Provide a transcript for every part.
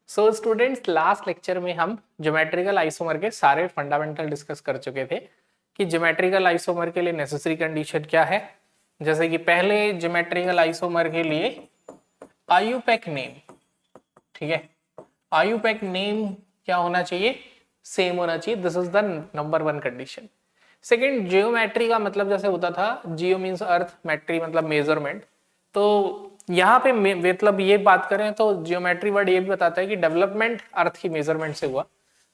So students, last lecture में हम geometrical isomer के सारे फंडामेंटल डिस्कस कर चुके थे कि ज्योमेट्रिकल आइसोमर के लिए नेसेसरी कंडीशन क्या है। जैसे कि पहले ज्योमेट्रिकल आइसोमर के लिए आयुपेक नेम, ठीक है, आयुपेक नेम क्या होना चाहिए, सेम होना चाहिए। This is the number one condition. Second, geometry का मतलब जैसे होता था, जियो मीन्स अर्थ, मैट्री मतलब मेजरमेंट। तो यहाँ पे मतलब ये बात करें तो जियोमेट्री वर्ड ये भी बताता है कि डेवलपमेंट अर्थ की मेजरमेंट से हुआ,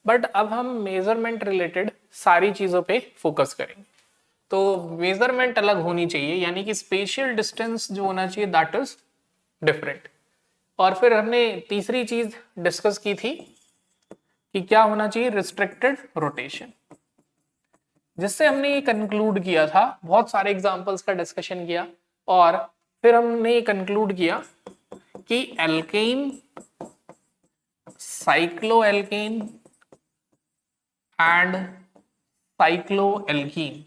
बट अब हम मेजरमेंट रिलेटेड सारी चीजों पे फोकस करेंगे। तो मेजरमेंट अलग होनी चाहिए, यानी कि स्पेशियल डिस्टेंस जो होना चाहिए दैट इज डिफरेंट। और फिर हमने तीसरी चीज डिस्कस की थी कि क्या होना चाहिए, रिस्ट्रिक्टेड रोटेशन, जिससे हमने ये कंक्लूड किया था, बहुत सारे एग्जांपल्स का डिस्कशन किया और फिर हमने ये कंक्लूड किया कि alkane, cycloalkane and cycloalkene,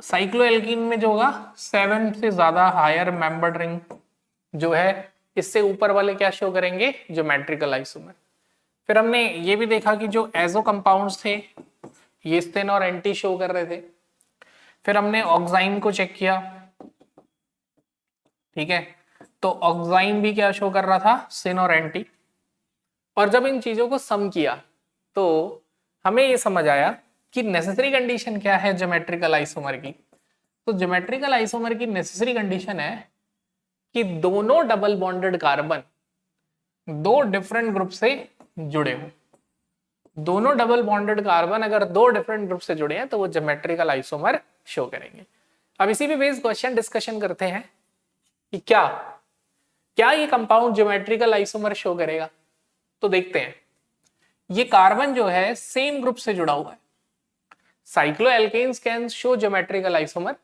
cycloalkene में जो होगा 7 से ज्यादा हायर मेंबर्ड रिंग जो है, इससे ऊपर वाले क्या शो करेंगे, ज्योमेट्रिकल आइसोमर। फिर हमने ये भी देखा कि जो एजो कंपाउंड्स थे ये स्टेन और एंटी शो कर रहे थे। फिर हमने ऑक्साइन को चेक किया, ठीक है, तो ऑक्साइन भी क्या शो कर रहा था, सिन और एंटी। और जब इन चीजों को सम किया तो हमें ये समझ आया कि नेसेसरी कंडीशन क्या है ज्योमेट्रिकल आइसोमर की। तो ज्योमेट्रिकल आइसोमर की नेसेसरी कंडीशन है कि दोनों डबल बॉन्डेड कार्बन दो डिफरेंट ग्रुप से जुड़े हो। दोनों डबल बॉन्डेड कार्बन अगर दो डिफरेंट ग्रुप से जुड़े हैं तो वो ज्योमेट्रिकल आइसोमर शो करेंगे। अब इसी पे बेस्ड क्वेश्चन डिस्कशन करते हैं कि क्या क्या ये कंपाउंड ज्योमेट्रिकल आइसोमर शो करेगा। तो देखते हैं, ये कार्बन जो है सेम ग्रुप से जुड़ा हुआ है। Cycloalkenes can show geometrical isomer,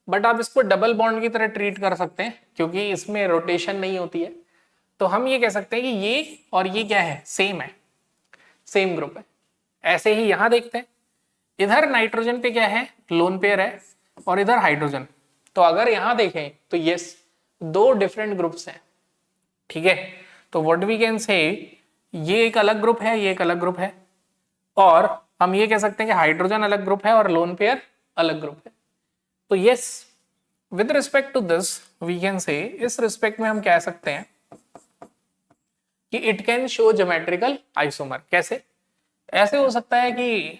but आप इसको डबल बॉन्ड की तरह ट्रीट कर सकते हैं क्योंकि इसमें रोटेशन नहीं होती है। तो हम ये कह सकते हैं कि ये और ये क्या है, सेम है, सेम ग्रुप है। ऐसे ही यहां देखते हैं, इधर नाइट्रोजन पे क्या है, लोन पेयर है और इधर हाइड्रोजन। तो अगर यहां देखें तो यस, दो डिफरेंट ग्रुप्स हैं, ठीक है। तो व्हाट वी कैन से, ये एक अलग ग्रुप है, ये एक अलग ग्रुप है, और हम ये कह सकते हैं कि हाइड्रोजन अलग ग्रुप है और लोन पेयर अलग ग्रुप है। तो yes, with respect to this we can say, इस रिस्पेक्ट में हम कह सकते हैं कि it can show geometrical isomer. कैसे? ऐसे हो सकता है कि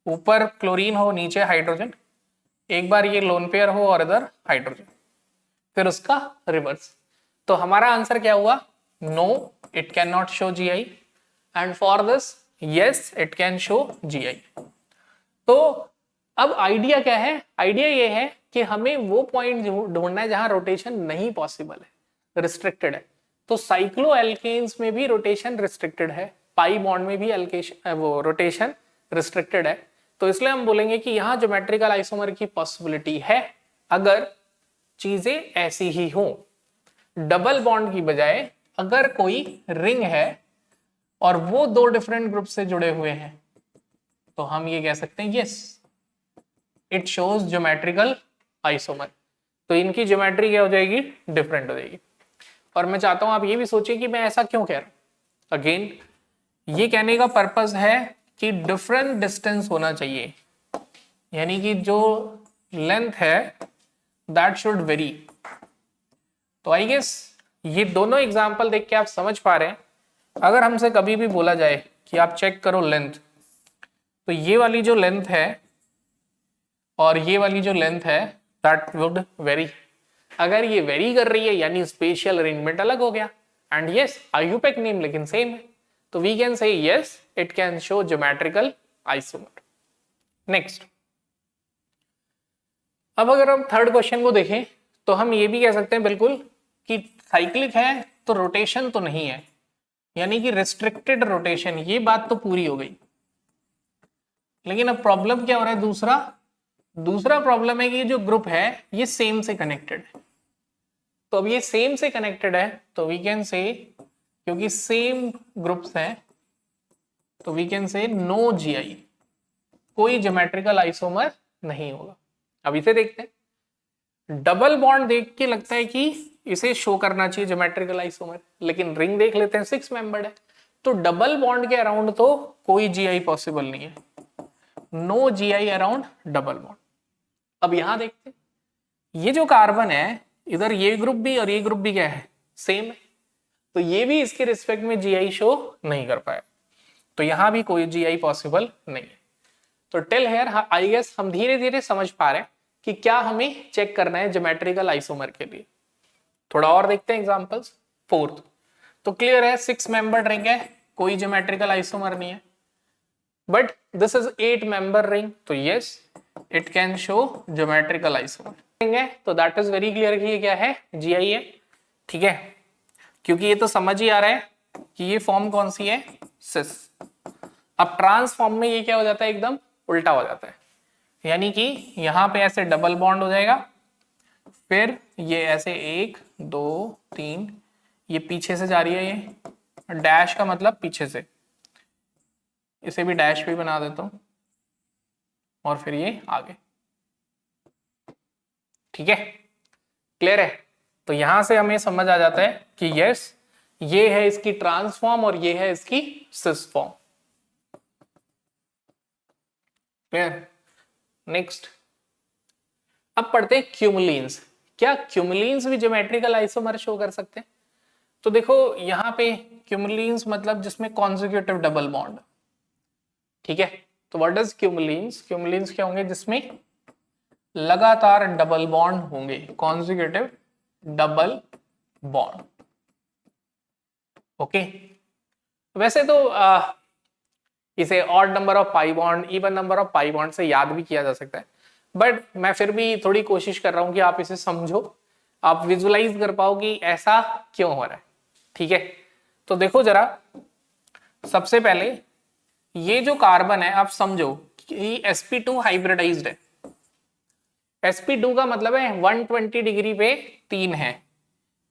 ऊपर क्लोरीन हो, नीचे हाइड्रोजन, एक बार ये लोन पेयर हो और इधर हाइड्रोजन, फिर उसका रिवर्स। तो हमारा आंसर क्या हुआ, no it can not show GI, and for this yes it can show GI. तो अब आइडिया क्या है, आइडिया ये है कि हमें वो पॉइंट ढूंढना है जहां रोटेशन नहीं पॉसिबल है, रिस्ट्रिक्टेड है। तो साइक्लोएल्केन्स में भी रोटेशन रिस्ट्रिक्टेड है, पाई बॉन्ड में भी एल्केशन वो रोटेशन रिस्ट्रिक्टेड है। तो इसलिए हम बोलेंगे कि यहां ज्योमेट्रिकल आइसोमर की पॉसिबिलिटी है अगर चीजें ऐसी ही हो, डबल बॉन्ड की बजाय अगर कोई रिंग है और वो दो डिफरेंट ग्रुप से जुड़े हुए हैं, तो हम ये कह सकते हैं yes it shows geometrical isomer. तो इनकी ज्योमेट्री क्या हो जाएगी, डिफरेंट हो जाएगी। और मैं चाहता हूं आप ये भी सोचिए कि मैं ऐसा क्यों कह रहा हूं। अगेन ये कहने का पर्पस है कि डिफरेंट डिस्टेंस होना चाहिए, यानी कि जो लेंथ है दैट शुड वेरी। तो आई गेस ये दोनों एग्जांपल देख के आप समझ पा रहे हैं। अगर हमसे कभी भी बोला जाए कि आप चेक करो लेंथ, तो ये वाली जो लेंथ है और ये वाली जो लेंथ है दैट वुड वेरी। अगर ये वेरी कर रही है यानी स्पेशियल अरेंजमेंट अलग हो गया, एंड यस आयुपेक नेम लेकिन सेम है। तो we can say yes it can show geometrical isomer. Next, अब अगर हम थर्ड क्वेश्चन को देखें तो हम ये भी कह सकते हैं बिल्कुल कि साइक्लिक है तो रोटेशन तो नहीं है, यानी कि रिस्ट्रिक्टेड रोटेशन, ये बात तो पूरी हो गई। लेकिन अब प्रॉब्लम क्या हो रहा है, दूसरा प्रॉब्लम है कि ये जो ग्रुप है ये सेम से कनेक्टेड है। तो अब ये सेम से कनेक्टेड है तो वी कैन से, क्योंकि सेम ग्रुप्स हैं तो we can say no GI, कोई ज्योमेट्रिकल आइसोमर नहीं होगा। अब इसे देखते हैं, डबल बॉन्ड देख के लगता है कि इसे शो करना चाहिए ज्योमेट्रिकल आइसोमर, लेकिन रिंग देख लेते हैं 6 मेंबर्ड है, तो डबल बॉन्ड के अराउंड तो कोई जीआई पॉसिबल नहीं है, no GI around double bond. अब यहां देखते हैं, ये जो कार्बन है इधर ये ग्रुप भी और ये ग्रुप भी क्या है, सेम है, तो ये भी इसके रिस्पेक्ट में जीआई शो नहीं कर पाया, तो यहां भी कोई जीआई पॉसिबल नहीं है। तो टिल हियर आई गेस हम धीरे धीरे समझ पा रहे हैं कि क्या हमें चेक करना है ज्योमेट्रिकल आइसोमर के लिए। थोड़ा और देखते हैं एग्जांपल्स। फोर्थ, तो क्लियर है 6 मेंबर्ड रिंग है, कोई ज्योमेट्रिकल आइसोमर नहीं है, but this is 8 member ring, तो yes it can show geometrical isomer ring है, तो दैट इज वेरी क्लियर कि ये क्या है, जीआई है। ठीक है, क्योंकि ये तो समझ ही आ रहा है कि ये फॉर्म कौन सी है, सिस। अब ट्रांस फॉर्म में ये क्या हो जाता है, एकदम उल्टा हो जाता है, यानी कि यहां पे ऐसे डबल बॉन्ड हो जाएगा, फिर ये ऐसे 1 2 3, ये पीछे से जा रही है, ये डैश का मतलब पीछे से, इसे भी डैश भी बना देता हूं, और फिर ये आगे। ठीक है, क्लियर है। तो यहां से हमें समझ आ जाता है कि यस ये है इसकी ट्रांसफॉर्म और ये है इसकी सिस फॉर्म। क्लियर। नेक्स्ट, अब पढ़ते हैं क्यूमुलिन्स। क्या क्यूमुलिन्स भी ज्योमेट्रिकल आइसोमर शो कर सकते हैं? तो देखो यहां पे क्यूमुलिन्स मतलब जिसमें कॉन्जिक्यूटिव डबल बॉन्ड। ठीक है, तो व्हाट इज क्यूमुलिन्स? क्यूमुलिन्स क्या होंगे, जिसमें लगातार डबल बॉन्ड होंगे, कॉन्जिक्यूटिव डबल बॉन्ड। ओके, वैसे तो इसे odd number of pi bond, even number of pi bond से याद भी किया जा सकता है, बट मैं फिर भी थोड़ी कोशिश कर रहा हूं कि आप इसे समझो, आप विजुलाइज कर पाओ कि ऐसा क्यों हो रहा है। ठीक है, तो देखो जरा, सबसे पहले ये जो कार्बन है आप समझो कि sp2 हाइब्रिडाइज्ड है। sp2 का मतलब है 120 डिग्री पे 3 है,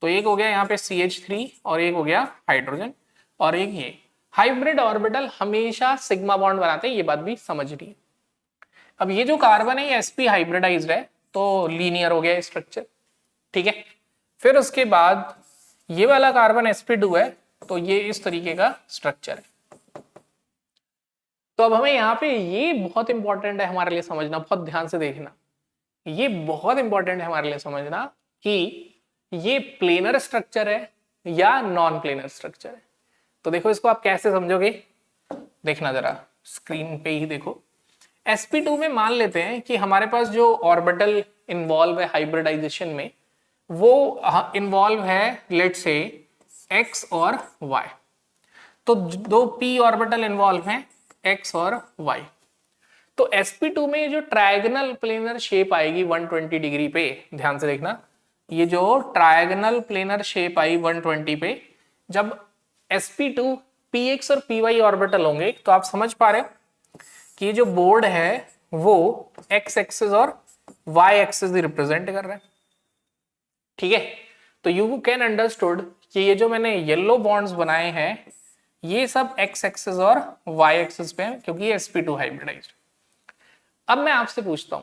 तो एक हो गया यहाँ पे CH3 और एक हो गया हाइड्रोजन, और एक ये हाइब्रिड ऑर्बिटल हमेशा सिग्मा बॉन्ड बनाते हैं, ये बात भी समझ रही है। अब ये जो कार्बन है ये sp हाइब्रिडाइज्ड है, तो लीनियर हो गया स्ट्रक्चर। ठीक है, फिर उसके बाद ये वाला कार्बन sp2 है, तो ये इस तरीके का स्ट्रक्चर है। तो अब हमें यहाँ पे ये बहुत इंपॉर्टेंट है हमारे लिए समझना, बहुत ध्यान से देखना, ये बहुत इंपॉर्टेंट है हमारे लिए समझना कि ये प्लेनर स्ट्रक्चर है या नॉन प्लेनर स्ट्रक्चर है। तो देखो इसको आप कैसे समझोगे, देखना जरा स्क्रीन पे ही देखो। sp2 में मान लेते हैं कि हमारे पास जो ऑर्बिटल इन्वॉल्व है हाइब्रिडाइजेशन में, वो इन्वॉल्व है लेट से x और y, तो दो p ऑर्बिटल इन्वॉल्व हैं x और y। तो sp2 में जो ट्रायगोनल प्लेनर शेप आएगी 120 डिग्री पे, ध्यान से देखना, ये जो ट्रायगोनल प्लेनर शेप आई 120 पे, जब sp2 px और py ऑर्बिटल होंगे, तो आप समझ पा रहे हो कि ये जो बोर्ड है वो x एक्सिस और y एक्सिस रिप्रेजेंट कर रहा है। ठीक है, तो यू कैन अंडरस्टूड कि ये जो मैंने येलो बॉन्ड्स बनाए हैं ये सब x एक्सिस और y एक्सिस पे हैं, क्योंकि ये sp2 हाइब्रिडाइज्ड। अब मैं आपसे पूछता हूं,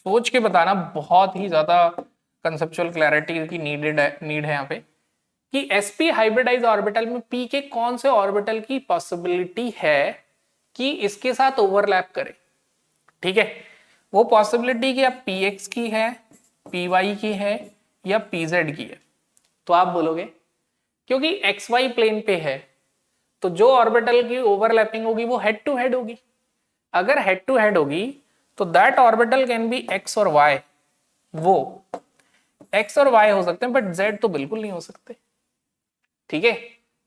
सोच के बताना, बहुत ही ज्यादा कंसेप्चुअल क्लैरिटी की नीड है यहाँ पे, कि sp हाइब्रिडाइज ऑर्बिटल में p के कौन से ऑर्बिटल की पॉसिबिलिटी है कि इसके साथ ओवरलैप करे। ठीक है, वो पॉसिबिलिटी कि अब px की है, py की है या pz की है। तो आप बोलोगे क्योंकि xy प्लेन पे है, तो जो ऑर्बिटल की ओवरलैपिंग होगी वो हेड टू हेड होगी। अगर हेड टू हेड होगी तो that orbital can be x और y, वो x और y हो सकते हैं, बट z तो बिल्कुल नहीं हो सकते। ठीक है,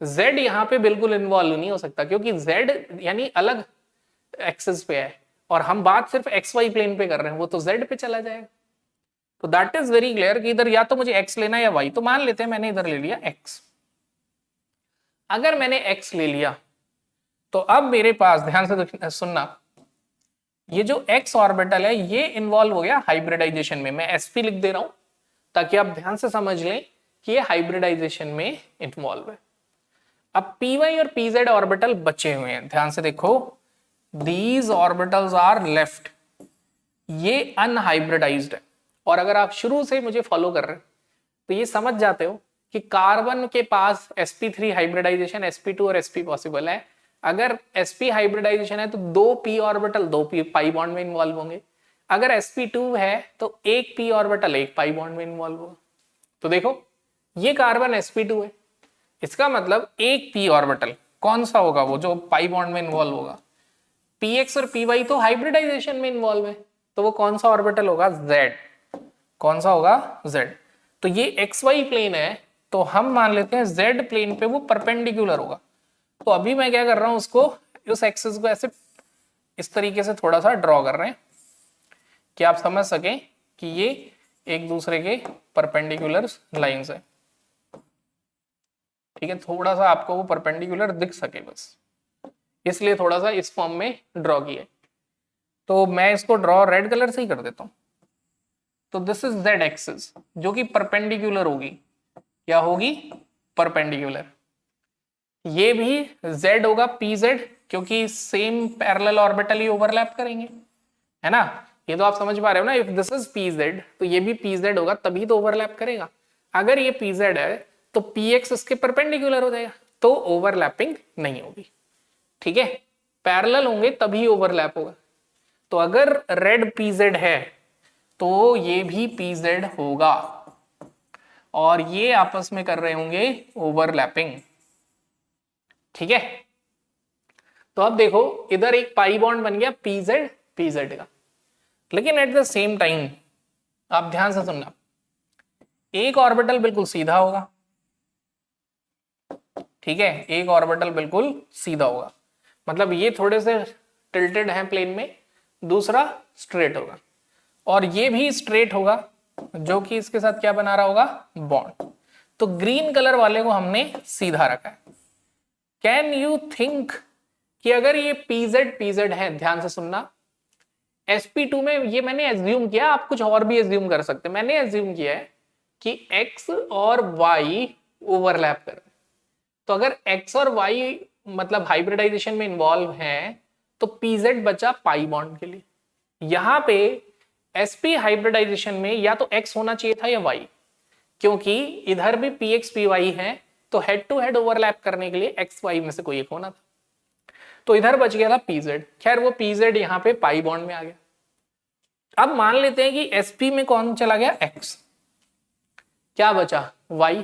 z यहां पे बिल्कुल इन्वॉल्व नहीं हो सकता, क्योंकि z यानी अलग एक्सिस पे है और हम बात सिर्फ xy प्लेन पे कर रहे हैं, वो तो z पे चला जाएगा। तो दैट इज वेरी क्लियर कि इधर या तो मुझे x लेना या y। तो मान लेते हैं मैंने इधर ले लिया x। अगर मैंने x ले लिया तो अब मेरे पास, ध्यान से सुनना, ये जो x ऑर्बिटल है ये इन्वॉल्व हो गया हाइब्रिडाइजेशन में। मैं sp लिख दे रहा हूं ताकि आप ध्यान से समझ लें कि ये हाइब्रिडाइजेशन में इन्वॉल्व है। अब py और pz ऑर्बिटल बचे हुए हैं, ध्यान से देखो, दीज ऑर्बिटल्स आर लेफ्ट, ये अनहाइब्रिडाइज्ड है। और अगर आप शुरू से मुझे फॉलो कर रहे हैं तो ये समझ जाते हो कि कार्बन के पास sp3 हाइब्रिडाइजेशन, sp2 और sp पॉसिबल है। अगर sp हाइब्रिडाइजेशन है तो 2 p orbital 2 p pi bond में इन्वॉल्व होंगे। अगर sp2 है तो 1 p ऑर्बिटल 1 पाई बॉन्ड में इन्वॉल्व होगा। तो देखो ये कार्बन sp2 है, इसका मतलब एक p ऑर्बिटल कौन सा होगा, वो जो पाई बॉन्ड में इन्वॉल्व होगा। px और py तो हाइब्रिडाइजेशन में इन्वॉल्व है, तो वो कौन सा ऑर्बिटल होगा, z। कौन सा होगा, z। तो ये xy प्लेन है, तो हम मान लेते हैं z प्लेन पे वो परपेंडिकुलर होगा। तो अभी मैं क्या कर रहा हूं, उसको उस एक्सिस को ऐसे इस तरीके से थोड़ा सा ड्रॉ कर रहे हैं कि आप समझ सकें कि ये एक दूसरे के परपेंडिकुलर लाइंस है। ठीक है, थोड़ा सा आपको वो परपेंडिकुलर दिख सके बस, इसलिए थोड़ा सा इस फॉर्म में ड्रॉ किया। तो मैं इसको ड्रॉ रेड कलर से ही कर देता हूं। तो दिस इज z एक्सिस जो कि परपेंडिकुलर होगी, क्या होगी, परपेंडिकुलर। ये भी z होगा pz, क्योंकि सेम पैरेलल ऑर्बिटल ही ओवरलैप करेंगे, है ना। ये तो आप समझ पा रहे हो ना, इफ दिस इज pz तो ये भी pz होगा, तभी तो ओवरलैप करेगा। अगर ये pz है तो px इसके परपेंडिकुलर हो जाएगा, तो ओवरलैपिंग नहीं होगी। ठीक है, पैरेलल होंगे तभी ओवरलैप होगा। तो अगर रेड pz है तो ये भी pz होगा, और ये आपस में कर रहे होंगे ओवरलैपिंग। ठीक है, तो अब देखो इधर एक पाई बॉन्ड बन गया pz का, लेकिन एट द सेम टाइम आप ध्यान से सुनना, एक ऑर्बिटल बिल्कुल सीधा होगा। ठीक है, एक ऑर्बिटल बिल्कुल सीधा होगा, मतलब ये थोड़े से टिल्टेड हैं प्लेन में, दूसरा स्ट्रेट होगा, और ये भी स्ट्रेट होगा, जो कि इसके साथ क्या बना रहा होगा, बॉन्ड। तो ग्रीन कलर वाले को हमने सीधा रखा है। कैन यू थिंक कि अगर ये pz है, ध्यान से सुनना, sp2 में ये मैंने एज्यूम किया, आप कुछ और भी एज्यूम कर सकते हैं, मैंने एज्यूम किया है कि x और y ओवरलैप कर रहे हैं। तो अगर x और y मतलब हाइब्रिडाइजेशन में इन्वॉल्व हैं, तो pz बचा पाई बॉन्ड के लिए। यहां पे sp हाइब्रिडाइजेशन में या तो x होना चाहिए था या y, क्योंकि इधर भी px py है, तो हेड टू हेड ओवरलैप करने के लिए x y में से कोई एक होना था। तो इधर बच गया था pz, खैर वो pz यहाँ पे पाई बॉन्ड में आ गया। अब मान लेते हैं कि sp में कौन चला गया, x, क्या बचा, y।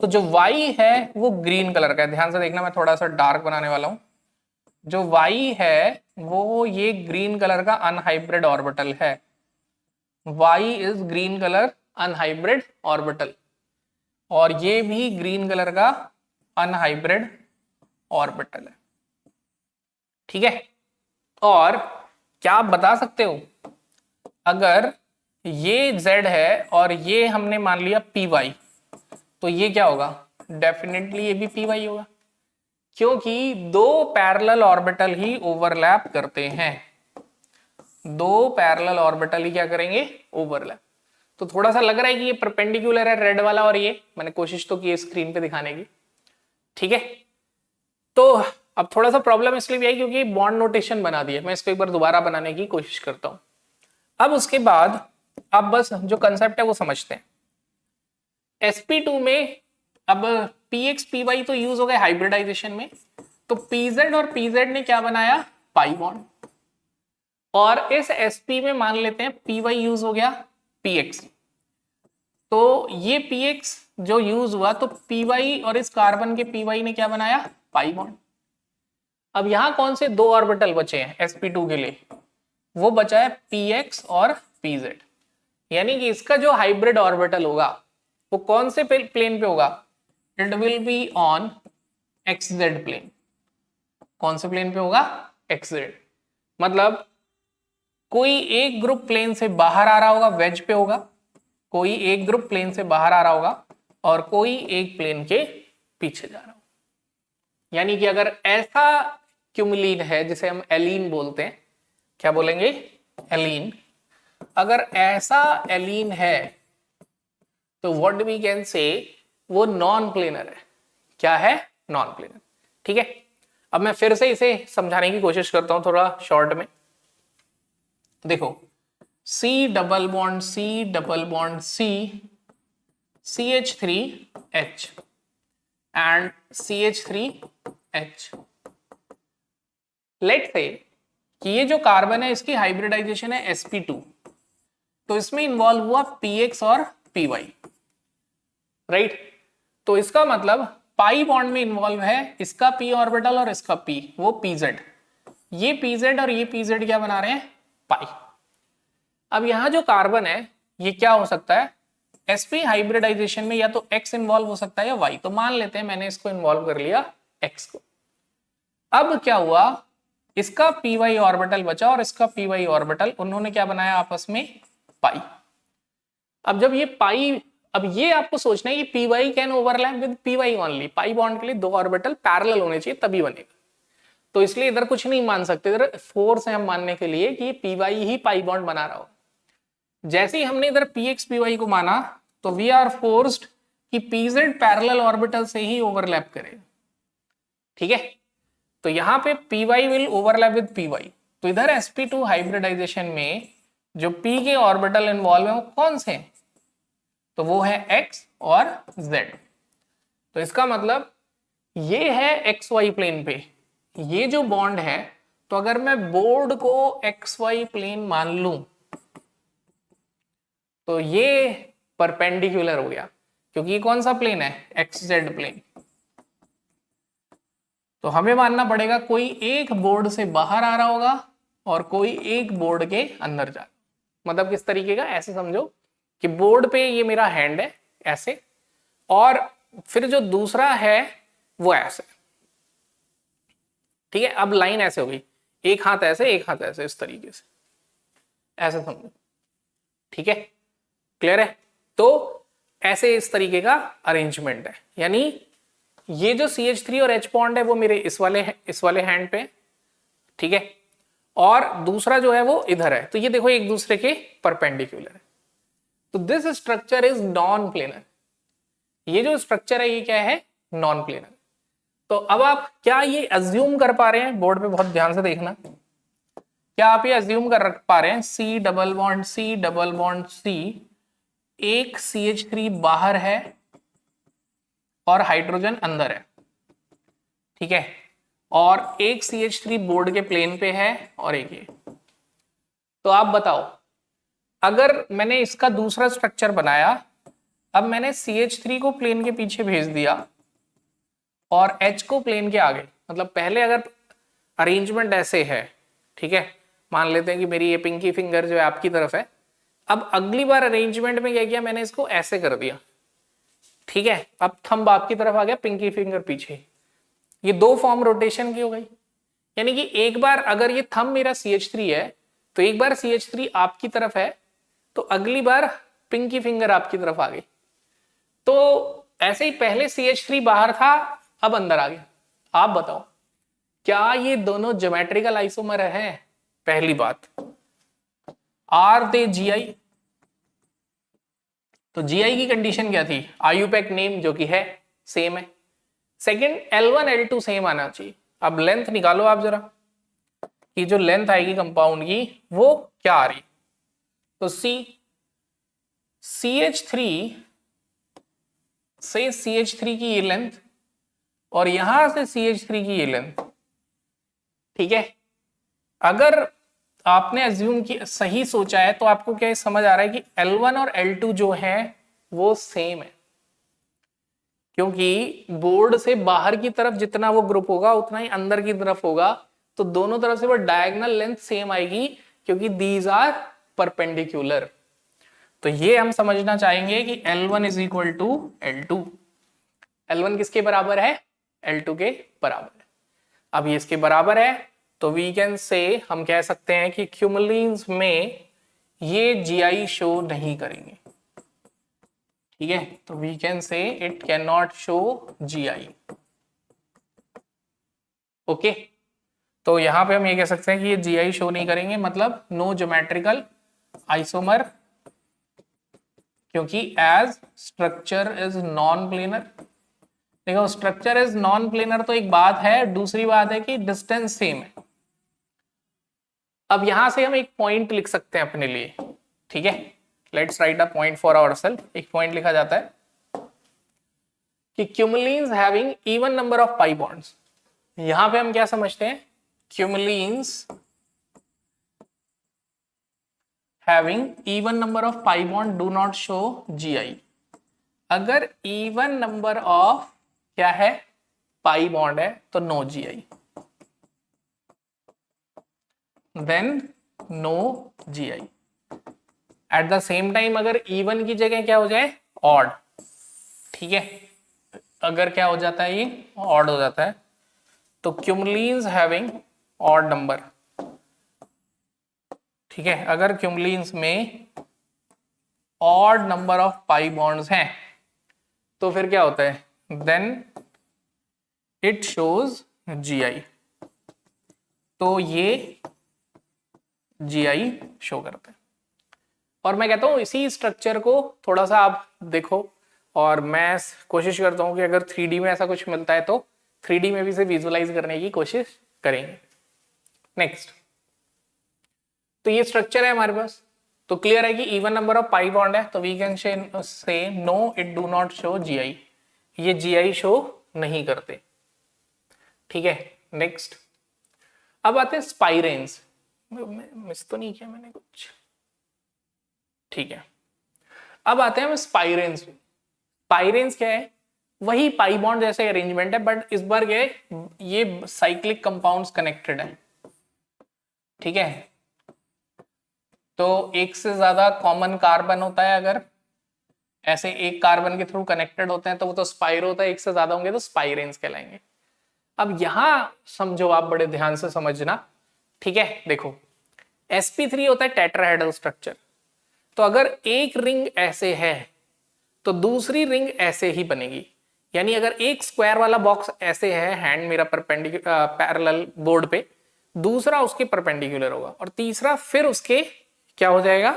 तो जो y है वो ग्रीन कलर का है, ध्यान से देखना, मैं थोड़ा सा डार्क बनाने वाला हूं। जो y है वो ये ग्रीन कलर का अनहाइब्रिड ऑर्बिटल है, y is green colour unhybrid orbital, और ये भी ग्रीन कलर का अनहाइब्रिड ऑर्बिटल है। ठीक है, और क्या आप बता सकते हो, अगर ये z है और ये हमने मान लिया py, तो ये क्या होगा, डेफिनेटली ये भी py होगा, क्योंकि दो पैरेलल ऑर्बिटल ही ओवरलैप करते हैं। दो पैरेलल ऑर्बिटल ही क्या करेंगे, ओवरलैप। तो थोड़ा सा लग रहा है कि ये परपेंडिकुलर है रेड वाला, और ये मैंने कोशिश तो की स्क्रीन पे दिखाने की। ठीक है, तो अब थोड़ा सा प्रॉब्लम इसलिए भी आई क्योंकि बॉन्ड नोटेशन बना दिया, मैं इसको एक बार दोबारा बनाने की कोशिश करता हूं। अब उसके बाद आप बस जो कंसेप्ट है वो समझते हैं। sp2 में अब px py तो यूज हो गए हाइब्रिडाइजेशन में, तो pz और pz ने क्या बनाया, पाई बॉन्ड, और इस sp में मान लेते हैं py यूज हो गया px। तो ये px जो यूज हुआ, तो py और इस कार्बन के py ने क्या बनाया, पाई बॉन्ड। अब यहां कौन से दो ऑर्बिटल बचे हैं sp2 के लिए, वो बचा है px और pz, यानी कि इसका जो हाइब्रिड ऑर्बिटल होगा वो कौन से प्लेन पे होगा, it will be on xz plane. कौन से प्लेन पे होगा, xz, मतलब कोई एक ग्रुप प्लेन से बाहर आ रहा होगा, वेज पे होगा, कोई एक ग्रुप प्लेन से बाहर आ रहा होगा, और कोई एक प्लेन के पीछे जा रहा होगा। यानी कि अगर ऐसा क्यूमुलिन है जिसे हम एलीन बोलते हैं, क्या बोलेंगे, एलीन, अगर ऐसा एलीन है तो व्हाट वी कैन से, वो नॉन प्लेनर है। क्या है, नॉन प्लेनर। ठीक है, अब मैं फिर से इसे समझाने की कोशिश करता हूं थोड़ा शॉर्ट में। देखो C double bond C double bond C CH3H and CH3H। Let say कि ये जो कार्बन है इसकी हाइब्रिडाइजेशन है sp2, तो इसमें इन्वॉल्व हुआ px और py, राइट। तो इसका मतलब पाई बॉन्ड में इन्वॉल्व है इसका p ऑर्बिटल और इसका p, वो pz। ये pz और ये pz क्या बना रहे हैं, पाई। अब यहां जो कार्बन है ये क्या हो सकता है, sp हाइब्रिडाइजेशन में या तो x इन्वॉल्व हो सकता है या y, तो मान लेते हैं मैंने इसको इन्वॉल्व कर लिया x को। अब क्या हुआ, इसका py ऑर्बिटल बचा और इसका py ऑर्बिटल, उन्होंने क्या बनाया आपस में, पाई। अब जब ये पाई, अब ये आपको सोचना है कि py can overlap with py only, pi bond के लिए दो ऑर्बिटल पैरेलल होने चाहिए तभी बनेगा, तो इसलिए इधर कुछ नहीं मान सकते, इधर फोर्स है हम मानने के लिए कि py ही पाई बॉन्ड बना रहा हो। जैसे ही हमने इधर px py को माना तो वी आर फोर्स्ड कि pz पैरेलल ऑर्बिटल से ही ओवरलैप करेगा, ठीक है। तो यहां पे py will overlap with py, तो इधर sp2 हाइब्रिडाइजेशन में जो p के ऑर्बिटल इन्वॉल्व है वो कौन से हैं, तो वो है x और z। तो इसका मतलब ये है xy प्लेन पे ये जो बॉन्ड है, तो अगर मैं बोर्ड को xy प्लेन मान लूं तो ये परपेंडिकुलर हो गया, क्योंकि ये कौन सा प्लेन है, xz प्लेन। तो हमें मानना पड़ेगा कोई एक बोर्ड से बाहर आ रहा होगा और कोई एक बोर्ड के अंदर जा, मतलब किस तरीके का, ऐसे समझो कि बोर्ड पे ये मेरा हैंड है ऐसे, और फिर जो दूसरा है वो ऐसे, ठीक है। अब लाइन ऐसे हो गई, एक हाथ ऐसे एक हाथ ऐसे, इस तरीके से ऐसे समझो, ठीक है, क्लियर है। तो ऐसे इस तरीके का अरेंजमेंट है, यानी ये जो CH3 और H बॉन्ड है वो मेरे इस वाले हैंड पे, ठीक है, और दूसरा जो है वो इधर है, तो ये देखो एक दूसरे के परपेंडिकुलर है। तो this structure is non planar, ये जो स्ट्रक्चर है ये क्या है, नॉन प्लेनर। तो अब आप क्या ये अज्यूम कर पा रहे हैं, बोर्ड पे बहुत ध्यान से देखना, क्या आप ये अज्यूम कर रख पा रहे हैं C डबल बॉन्ड C, एक CH3 बाहर है और हाइड्रोजन अंदर है, ठीक है, और एक CH3 बोर्ड के प्लेन पे है और एक ये। तो आप बताओ, अगर मैंने इसका दूसरा स्ट्रक्चर बनाया, अब मैंने CH3 को प्लेन के पीछे भेज दिया और H को प्लेन के आगे, मतलब पहले अगर अरेंजमेंट ऐसे है, ठीक है, मान लेते हैं कि मेरी ये पिंकी फिंगर जो है आपकी तरफ है, अब अगली बार अरेंजमेंट में क्या किया मैंने, इसको ऐसे कर दिया, ठीक है, अब थंब आपकी तरफ आ गया, पिंकी फिंगर पीछे, ये दो फॉर्म रोटेशन की हो गई। यानी कि एक बार अगर ये थंब मेरा CH3 है तो एक बार CH3 आपकी तरफ है, तो अगली बार पिंकी फिंगर आपकी तरफ आ गई। तो ऐसे ही पहले CH3 बाहर था, अब अंदर आ गया। आप बताओ क्या ये दोनों ज्योमेट्रिकल आइसोमर हैं? पहली बात, आर दे GI? तो GI की कंडीशन क्या थी, आयुपैक नेम जो कि है सेम है। सेकंड, L1 L2 सेम आना चाहिए। अब लेंथ निकालो आप जरा कि जो लेंथ आएगी कंपाउंड की वो क्या आ रही, तो CH3 से CH3 की ये लेंथ और यहां से CH3 की ये लेंथ, ठीक है। अगर आपने अज्यूम की सही सोचा है तो आपको क्या समझ आ रहा है कि L1 और L2 जो है वो सेम है, क्योंकि बोर्ड से बाहर की तरफ जितना वो ग्रुप होगा उतना ही अंदर की तरफ होगा, तो दोनों तरफ से वो डायगोनल लेंथ सेम आएगी, क्योंकि दीज आर परपेंडिकुलर। तो ये हम समझना चाहेंगे कि L1 is equal to L2। L1 किसके बराबर है, L2 के बराबर है। अब ये इसके बराबर है तो वी कैन से, हम कह सकते हैं कि क्यूमुलिन्स में ये GI शो नहीं करेंगे, ठीक है। तो we can say it can not show GI, okay. तो यहां पे हम ये कह सकते हैं कि ये GI शो नहीं करेंगे, मतलब नो ज्योमेट्रिकल आइसोमर, क्योंकि as structure is non planar. देखो स्ट्रक्चर इज नॉन प्लेनर तो एक बात है, दूसरी बात है कि डिस्टेंस सेम है। अब यहां से हम एक पॉइंट लिख सकते हैं अपने लिए, ठीक है, let's write a point for ourselves. एक पॉइंट लिखा जाता है कि cumulenes having even number of pi bonds, यहां पे हम क्या समझते हैं, cumulenes having even number of pi bond do not show GI. अगर इवन नंबर ऑफ क्या है, पाई बॉन्ड है, तो no GI, then no GI. At the same time अगर इवन की जगह क्या हो जाए, ऑड, ठीक है, अगर क्या हो जाता है, ये ऑड हो जाता है, तो क्यूमुलिन्स हैविंग ऑड नंबर, ठीक है, अगर क्यूमुलिन्स में odd number of pi bonds हैं तो फिर क्या होता है, देन इट शोज जीआई, तो ये जीआई शो करता है। और मैं कहता हूं इसी स्ट्रक्चर को थोड़ा सा आप देखो, और मैं कोशिश करता हूं कि अगर 3D में ऐसा कुछ मिलता है तो 3D में भी इसे विजुअलाइज करने की कोशिश करेंगे। नेक्स्ट, तो ये स्ट्रक्चर है हमारे पास, तो क्लियर है कि even number of pi bond है, तो we can say no it do not show GI, ये जीआई शो नहीं करते, ठीक है। नेक्स्ट, अब आते हैं स्पाइरेंस, मिस तो नहीं किया मैंने कुछ, ठीक है। अब आते हैं हम स्पाइरेंस। स्पाइरेंस क्या है, वही पाई बॉन्ड जैसे अरेंजमेंट है, बट इस बार क्या है, ये साइक्लिक कंपाउंड्स कनेक्टेड है, ठीक है। तो एक से ज्यादा कॉमन कार्बन होता है, अगर ऐसे एक कार्बन के थ्रू कनेक्टेड होते हैं तो वो तो स्पाइरो होता है, एक से ज्यादा होंगे तो स्पाइरेंस कहलाएंगे। अब यहां समझो, आप बड़े ध्यान से समझना, ठीक है। देखो sp3 होता है टेट्राहेड्रल स्ट्रक्चर, तो अगर एक रिंग ऐसे है तो दूसरी रिंग ऐसे ही बनेगी, यानी अगर एक स्क्वायर वाला बॉक्स ऐसे है, हैंड मेरा परपेंडिकुलर पैरेलल बोर्ड पे, दूसरा उसके परपेंडिकुलर होगा, और तीसरा फिर उसके क्या हो जाएगा,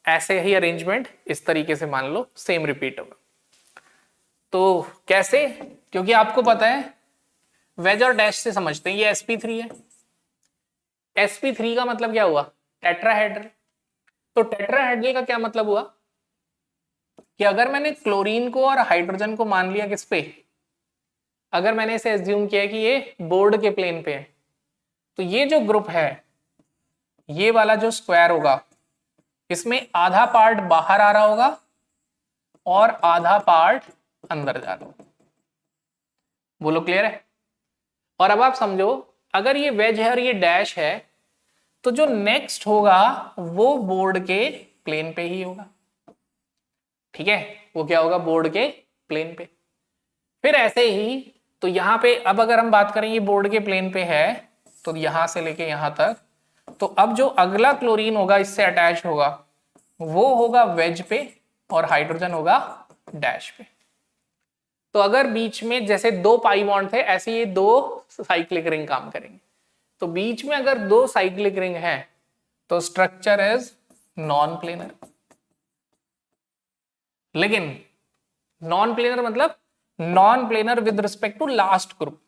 ऐसे ही अरेंजमेंट इस तरीके से मान लो सेम रिपीट होगा। तो कैसे, क्योंकि आपको पता है वेज और डैश से समझते हैं, ये sp3 है, sp3 का मतलब क्या हुआ, टेट्राहेड्रल। तो टेट्राहेड्रल का क्या मतलब हुआ कि अगर मैंने क्लोरीन को और हाइड्रोजन को मान लिया किस पे, अगर मैंने इसे एज्यूम किया कि ये बोर्ड के प्लेन पे है, तो ये जो ग्रुप है, ये वाला जो स्क्वायर होगा, इसमें आधा पार्ट बाहर आ रहा होगा और आधा पार्ट अंदर जा रहा होगा। बोलो क्लियर है। और अब आप समझो, अगर ये वेज है और ये डैश है, तो जो नेक्स्ट होगा वो बोर्ड के प्लेन पे ही होगा, ठीक है, वो क्या होगा, बोर्ड के प्लेन पे। फिर ऐसे ही, तो यहां पे अब अगर हम बात करें ये बोर्ड के प्लेन पे है, तो यहां से लेके यहां तक, तो अब जो अगला क्लोरीन होगा इससे अटैच होगा, वो होगा वेज पे और हाइड्रोजन होगा डैश पे। तो अगर बीच में जैसे दो पाई बॉन्ड थे, ऐसे ये दो साइक्लिक रिंग काम करेंगे, तो बीच में अगर दो साइक्लिक रिंग है तो स्ट्रक्चर इज नॉन प्लेनर। लेकिन नॉन प्लेनर मतलब non planar with respect to last group.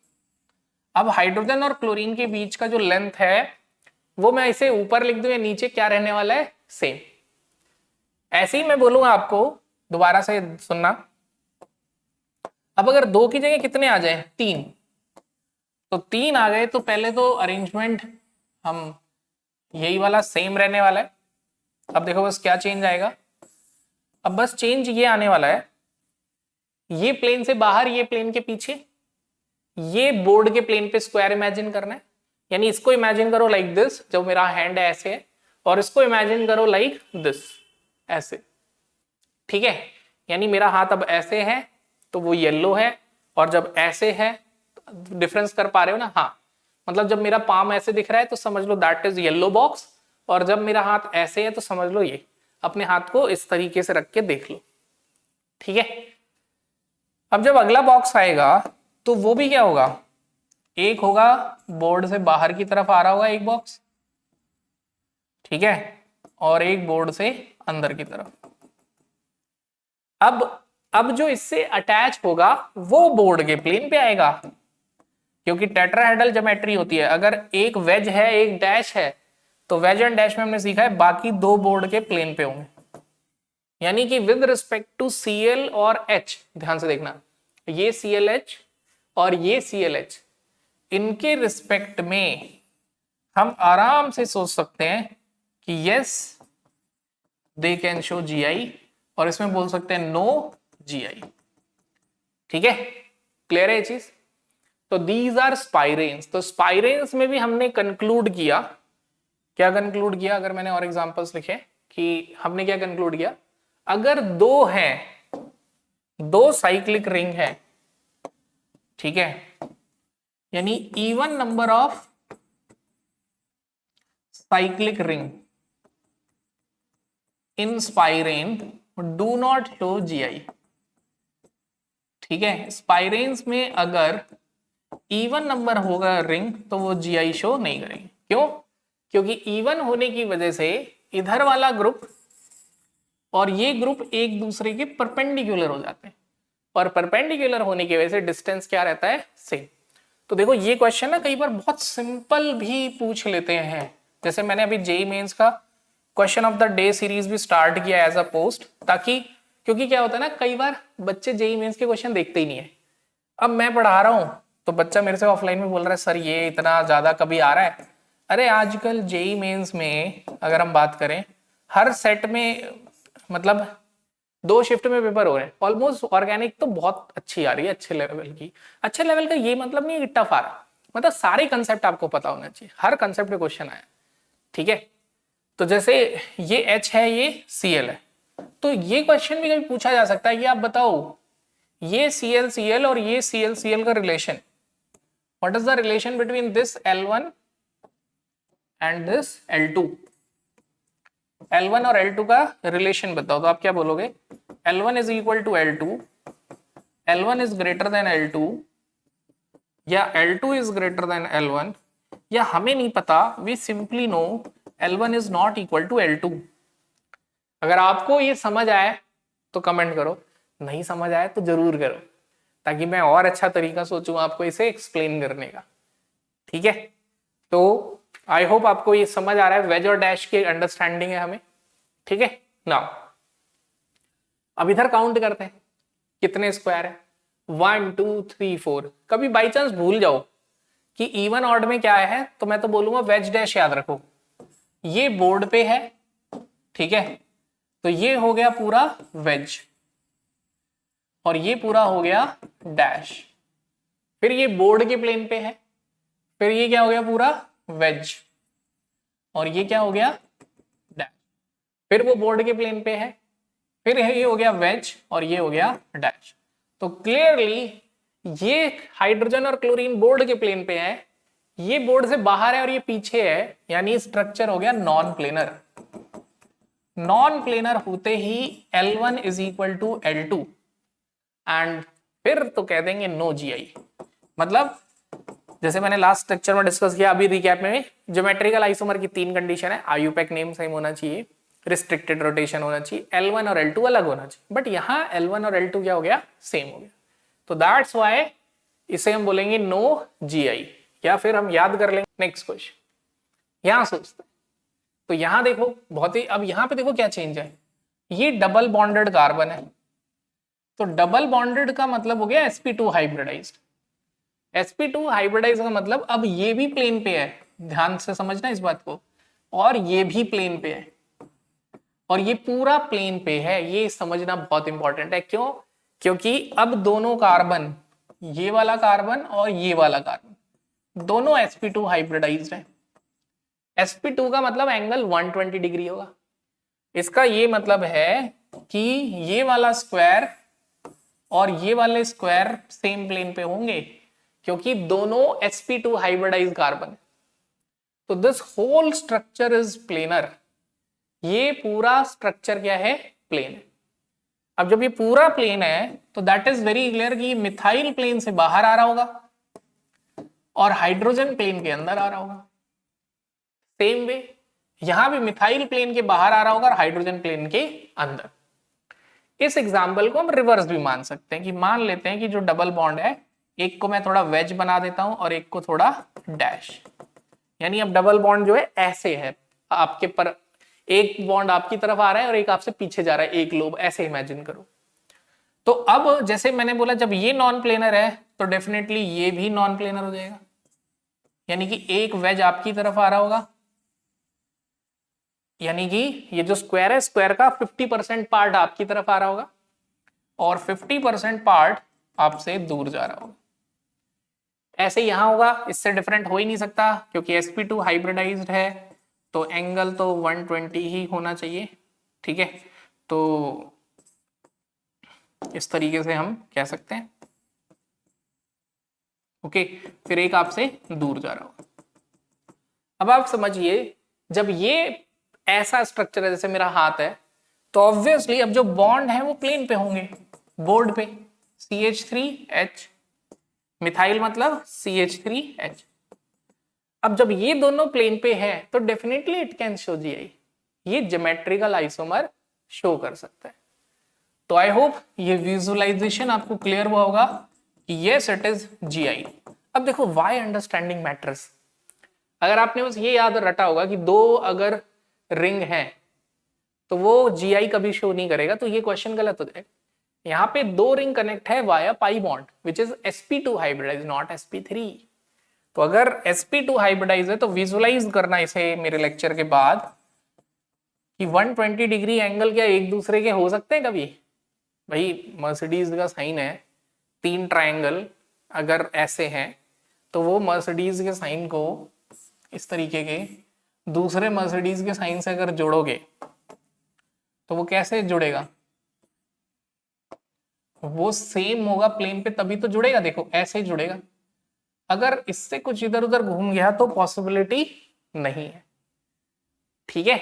अब हाइड्रोजन और क्लोरीन के बीच का जो लेंथ है, वो मैं इसे ऊपर लिख दूं या नीचे, क्या रहने वाला है, सेम। ऐसे ही मैं बोलूंगा आपको, दोबारा से सुनना, अब अगर दो की जगह कितने आ जाए, तीन, तो तीन आ गए, तो पहले तो अरेंजमेंट हम यही वाला सेम रहने वाला है। अब देखो बस क्या चेंज आएगा, अब बस चेंज ये आने वाला है, ये प्लेन से बाहर, ये प्लेन के पीछे, ये बोर्ड के प्लेन पे स्क्वायर इमेजिन करना है, यानी इसको इमेजिन करो लाइक दिस, जो मेरा हैंड ऐसे है, और इसको इमेजिन करो लाइक दिस, ऐसे, ठीक है। यानी मेरा हाथ अब ऐसे है तो वो येलो है, और जब ऐसे है, डिफरेंस कर पा रहे हो ना, हाँ, मतलब जब मेरा पाम ऐसे दिख रहा है तो समझ लो दैट इज येलो बॉक्स, और जब मेरा हाथ ऐसे है तो समझ लो ये। अपने हाथ को इस तरीके से रख के देख लो, ठीक है। अब जब अगला बॉक्स आएगा तो वो भी क्या होगा, एक होगा बोर्ड से बाहर की तरफ आ रहा होगा एक बॉक्स, ठीक है, और एक बोर्ड से अंदर की तरफ। अब जो इससे अटैच होगा वो बोर्ड के प्लेन पे आएगा, क्योंकि टेट्राहेड्रल ज्योमेट्री होती है, अगर एक वेज है एक डैश है, तो वेज एंड डैश में हमने सीखा है बाकी दो बोर्ड के प्लेन पे होंगे, यानी कि विद रिस्पेक्ट टू Cl और H, ध्यान से देखना, ये ClH और ये ClH, इनके रिस्पेक्ट में हम आराम से सोच सकते हैं कि yes they can show GI, और इसमें बोल सकते हैं नो GI। ठीक है, क्लियर है ये चीज? तो दीज आर स्पाइरेन्स। तो स्पाइरेन्स में भी हमने कंक्लूड किया, क्या कंक्लूड किया? अगर मैंने और एग्जांपल्स लिखे कि हमने क्या कंक्लूड किया, अगर दो हैं, दो साइक्लिक रिंग है, ठीक है, यानी even number of cyclic ring in spirane do not show GI। ठीक है, स्पाइरेन्स में अगर इवन नंबर होगा रिंग तो वो GI शो नहीं करेंगे। क्यों? क्योंकि इवन होने की वजह से इधर वाला ग्रुप और ये ग्रुप एक दूसरे के परपेंडिकुलर हो जाते हैं, और परपेंडिकुलर होने की वजह से डिस्टेंस क्या रहता है? सेम। तो देखो ये क्वेश्चन ना कई बार बहुत सिंपल भी पूछ लेते हैं, जैसे मैंने अभी जेईई मेंस का question of the day series भी स्टार्ट किया एज अ पोस्ट, ताकि क्योंकि क्या होता है ना, कई बार बच्चे जेईई मेंस के क्वेश्चन देखते ही नहीं है। अब मैं पढ़ा रहा हूं तो बच्चा मेरे से ऑफलाइन में बोल रहा है सर ये इतना ज्यादा कभी आ रहा है। अरे आजकल जेईई मेंस में अगर हम बात करें, हर सेट में मतलब 2 शिफ्ट में पेपर हो रहे हैं ऑलमोस्ट। ऑर्गेनिक तो बहुत अच्छी आ रही है, अच्छे लेवल की। अच्छे लेवल का ये मतलब नहीं है कि टफ आ रहा, मतलब सारे कंसेप्ट आपको पता होना चाहिए, हर कंसेप्ट पे क्वेश्चन आया। ठीक है, तो जैसे ये H है, ये Cl है, तो ये क्वेश्चन भी कभी पूछा जा सकता है कि आप बताओ ये Cl और ये Cl का relation, what is the relation between this L1 and this L2। L1 और L2 का रिलेशन बताओ, तो आप क्या बोलोगे? L1 is equal to L2, L1 is greater than L2, या L2 is greater then L1, या हमें नहीं पता, we simply know L1 is not equal to L2। अगर आपको ये समझ आए तो कमेंट करो, नहीं समझ आए तो जरूर करो, ताकि मैं और अच्छा तरीका सोचूं आपको इसे एक्सप्लेन करने का। ठीक है, तो आई होप आपको ये समझ आ रहा है, वेज और डैश की अंडरस्टैंडिंग है हमें। ठीक है, नाउ अब इधर काउंट करते हैं कितने स्क्वायर है, 1 2 3 4। कभी बाई चांस भूल जाओ कि इवन ऑड में क्या है, तो मैं तो बोलूंगा वेज डैश याद रखो। ये बोर्ड पे है, ठीक है, तो ये हो गया पूरा वेज, और ये पूरा हो गया डैश। फिर ये बोर्ड के प्लेन पे है, फिर ये क्या हो गया? पूरा वेज, और ये क्या हो गया? डैश। फिर वो बोर्ड के प्लेन पे है, फिर ये हो गया वेज, और ये हो गया डैश। तो क्लियरली ये हाइड्रोजन और क्लोरीन बोर्ड के प्लेन पे है, ये बोर्ड से बाहर है और ये पीछे है, यानी स्ट्रक्चर हो गया नॉन प्लेनर। नॉन प्लेनर होते ही L1 is equal to L2, and फिर तो कह देंगे नो GI। मतलब जैसे मैंने लास्ट लेक्चर में डिस्कस किया, अभी रिकैप में, ज्योमेट्रिकल आइसोमर की 3 कंडीशन है। IUPAC नेम सेम होना चाहिए, रिस्ट्रिक्टेड रोटेशन होना चाहिए, L1 और L2 अलग होना चाहिए, बट यहाँ L1 और L2 क्या हो गया? सेम हो गया। तो दैट्स व्हाई इसे हम बोलेंगे नो GI, या फिर हम याद कर लेंगे नेक्स्ट क्वेश्चन। यहां सोचते हैं, तो यहां देखो बहुत ही, अब यहां पे देखो क्या चेंज है, ये डबल बॉन्डेड कार्बन है, तो डबल बॉन्डेड का मतलब हो गया sp2 हाइब्रिडाइज्ड। sp2 हाइब्रिडाइज का मतलब अब ये भी प्लेन पे है, ध्यान से समझना इस बात को, और ये भी प्लेन पे है, और ये पूरा प्लेन पे है। ये समझना बहुत इंपॉर्टेंट है। क्यों? क्योंकि अब दोनों कार्बन, ये वाला कार्बन और ये वाला कार्बन, दोनों sp2 हाइब्रिडाइज्ड है। sp2 का मतलब एंगल 120 डिग्री होगा। इसका ये मतलब है कि ये वाला स्क्वायर और ये वाले स्क्वायर सेम प्लेन पे होंगे, क्योंकि दोनों sp2 हाइब्रिडाइज्ड कार्बन। तो this whole structure is planar. ये पूरा स्ट्रक्चर क्या है? प्लेन है। अब जब ये पूरा प्लेन है तो दैट इज वेरी क्लियर कि मिथाइल प्लेन से बाहर आ रहा होगा और हाइड्रोजन प्लेन के अंदर आ रहा होगा। सेम वे यहां भी मिथाइल प्लेन के बाहर आ रहा होगा और हाइड्रोजन प्लेन के अंदर। इस एग्जाम्पल को हम रिवर्स भी मान सकते हैं, कि मान लेते हैं कि जो डबल बॉन्ड है, एक को मैं थोड़ा वेज बना देता हूं और एक को थोड़ा डैश, यानी अब डबल बॉन्ड जो है ऐसे है आपके पर, एक बॉन्ड आपकी तरफ आ रहा है और एक आपसे पीछे जा रहा है, एक लोब, ऐसे इमेजिन करो। तो अब जैसे मैंने बोला जब ये नॉन प्लेनर है तो डेफिनेटली ये भी नॉन प्लेनर हो जाएगा, यानी कि एक वेज आपकी तरफ आ रहा होगा, यानी कि ये जो स्क्वायर है स्क्वायर का 50% पार्ट आपकी तरफ आ रहा होगा और 50% पार्ट आपसे दूर जा रहा होगा। ऐसे यहां होगा, इससे डिफरेंट हो ही नहीं सकता क्योंकि sp2 हाइब्रिडाइज्ड है तो एंगल तो 120 ही होना चाहिए। ठीक है, तो इस तरीके से हम कह सकते हैं। ओके, फिर एक आपसे दूर जा रहा होगा। अब आप समझिए जब ये ऐसा स्ट्रक्चर है जैसे मेरा हाथ है तो ऑब्वियसली अब जो बॉन्ड है वो प्लेन पे होंगे, बोर्ड पे CH3H, मिथाइल मतलब CH3H। अब जब ये दोनों प्लेन पे है तो definitely it can show GI, ये ज्योमेट्रिकल आइसोमर शो कर सकता है। तो आई होप ये विजुअलाइजेशन आपको क्लियर हुआ होगा कि यस इट इज GI। अब देखो व्हाई अंडरस्टैंडिंग मैटर्स। अगर आपने बस ये याद रटा होगा कि दो अगर रिंग है तो वो GI कभी शो नहीं करेगा, तो ये क्वेश्चन गलत हो जाएगा। यहाँ पे दो रिंग कनेक्ट है via pi bond which is sp2 hybridize not sp3। तो अगर sp2 हाइब्रिडाइज है तो विजुअलाइज करना इसे मेरे लेक्चर के बाद कि 120 डिग्री एंगल क्या एक दूसरे के हो सकते हैं कभी? भाई मर्सिडीज का साइन है, 3 ट्रायंगल अगर ऐसे हैं तो वो मर्सिडीज के साइन को इस तरीके के दूसरे मर्सिडीज के साइन से अगर जोड़ोगे तो वो कैसे जुड़ेगा? वो सेम होगा प्लेन पे तभी तो जुड़ेगा। देखो ऐसे ही जुड़ेगा, अगर इससे कुछ इधर उधर घूम गया तो पॉसिबिलिटी नहीं है। ठीक है,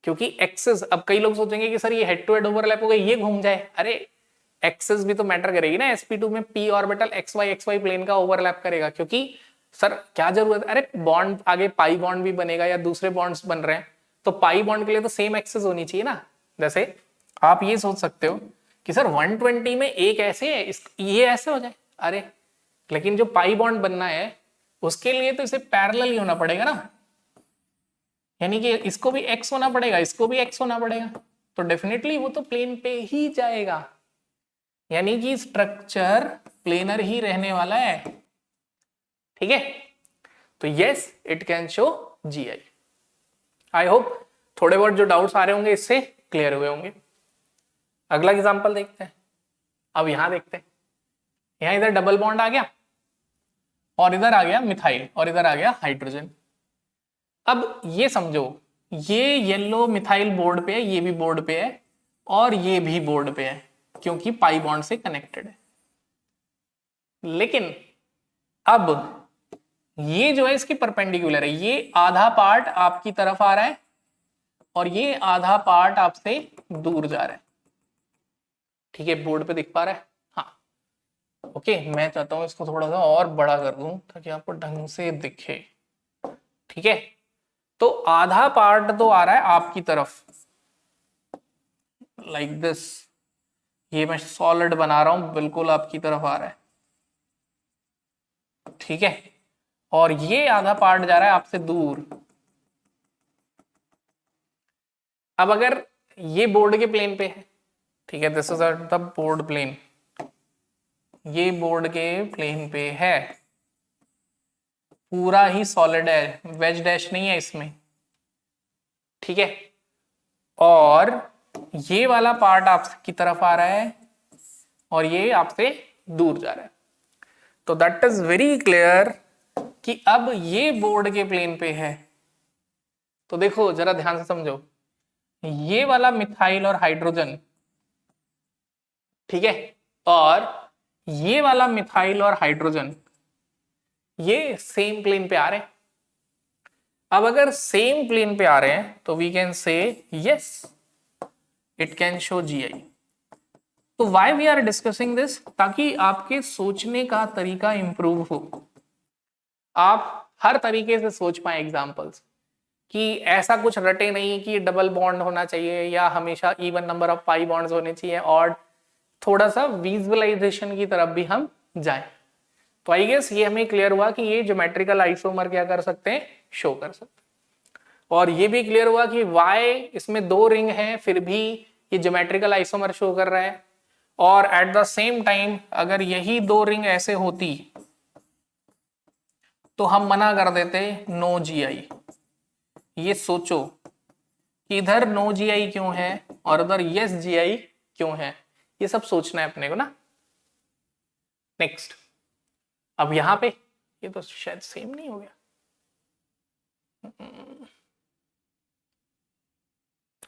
क्योंकि एक्सेस, अब कई लोग सोचेंगे कि सर ये हेड टू हेड ओवरलैप हो गई, ये घूम जाए। अरे एक्सेस भी तो मैटर करेगी ना, sp2 में p ऑर्बिटल xy प्लेन का ओवरलैप करेगा, क्योंकि सर क्या जरूरत, अरे बॉन्ड आगे पाई बॉन्ड भी बनेगा या दूसरे बॉन्ड्स बन रहे हैं तो पाई बॉन्ड के लिए तो सेम एक्सेस होनी चाहिए ना। जैसे आप ये सोच सकते हो कि सर 120 में एक ऐसे है, ये ऐसे हो जाए, अरे लेकिन जो पाई बॉन्ड बनना है उसके लिए तो इसे पैरेलल ही होना पड़ेगा ना, यानी कि इसको भी x होना पड़ेगा, इसको भी x होना पड़ेगा, तो डेफिनेटली वो तो प्लेन पे ही जाएगा, यानी कि स्ट्रक्चर प्लेनर ही रहने वाला है। ठीक है, तो yes it can show GI। I hope थोड़े बहुत जो डाउट्स आ रहे होंगे इससे क्लियर हुए होंगे। अगला एग्जांपल देखते हैं। अब यहां देखते हैं, यहां इधर डबल बॉन्ड आ गया और इधर आ गया मिथाइल और इधर आ गया हाइड्रोजन। अब ये समझो ये येलो मिथाइल बोर्ड पे है, ये भी बोर्ड पे है और ये भी बोर्ड पे है क्योंकि पाई बॉन्ड से कनेक्टेड है। लेकिन अब ये जो है इसकी परपेंडिकुलर है, ये आधा पार्ट आपकी तरफ आ रहा है और ये आधा पार्ट आपसे दूर जा रहा है। ठीक है, बोर्ड पे दिख पा रहा है? हाँ ओके, मैं चाहता हूं इसको थोड़ा सा और बड़ा कर दूं ताकि आपको ढंग से दिखे। ठीक है, तो आधा पार्ट तो आ रहा है आपकी तरफ लाइक दिस, ये मैं सॉलिड बना रहा हूं, बिल्कुल आपकी तरफ आ रहा है। ठीक है, और ये आधा पार्ट जा रहा है आपसे दूर। अब अगर ये बोर्ड के प्लेन पे है, ठीक है, this is the board plane, ये बोर्ड के प्लेन पे है, पूरा ही सॉलिड है, वेज डैश नहीं है इसमें। ठीक है, और ये वाला पार्ट आपकी तरफ आ रहा है और ये आपसे दूर जा रहा है। तो दैट इज वेरी क्लियर कि अब ये बोर्ड के प्लेन पे है। तो देखो जरा ध्यान से समझो, ये वाला मिथाइल और हाइड्रोजन, ठीक है, और ये वाला मिथाइल और हाइड्रोजन ये सेम प्लेन पे आ रहे हैं। अब अगर सेम प्लेन पे आ रहे हैं तो we can say yes it can show GI। तो why we are discussing this, ताकि आपके सोचने का तरीका इंप्रूव हो, आप हर तरीके से सोच पाए एग्जांपल्स, कि ऐसा कुछ रटे नहीं कि डबल बॉन्ड होना चाहिए या हमेशा even number of pi bonds होने चाहिए, और थोड़ा सा विजुअलाइजेशन की तरफ भी हम जाएं। तो आई गेस ये हमें क्लियर हुआ कि ये ज्योमेट्रिकल आइसोमर क्या कर सकते हैं, शो कर सकते हैं। और ये भी क्लियर हुआ कि वाई इसमें 2 रिंग है फिर भी ये ज्योमेट्रिकल आइसोमर शो कर रहा है। और एट द सेम टाइम अगर यही 2 रिंग ऐसे होती तो हम मना कर देते नो जीआई। ये सोचो कि इधर नो जीआई क्यों है और उधर यस जीआई क्यों है, ये सब सोचना है अपने को ना। नेक्स्ट, अब यहां पे ये तो शायद सेम नहीं हो गया।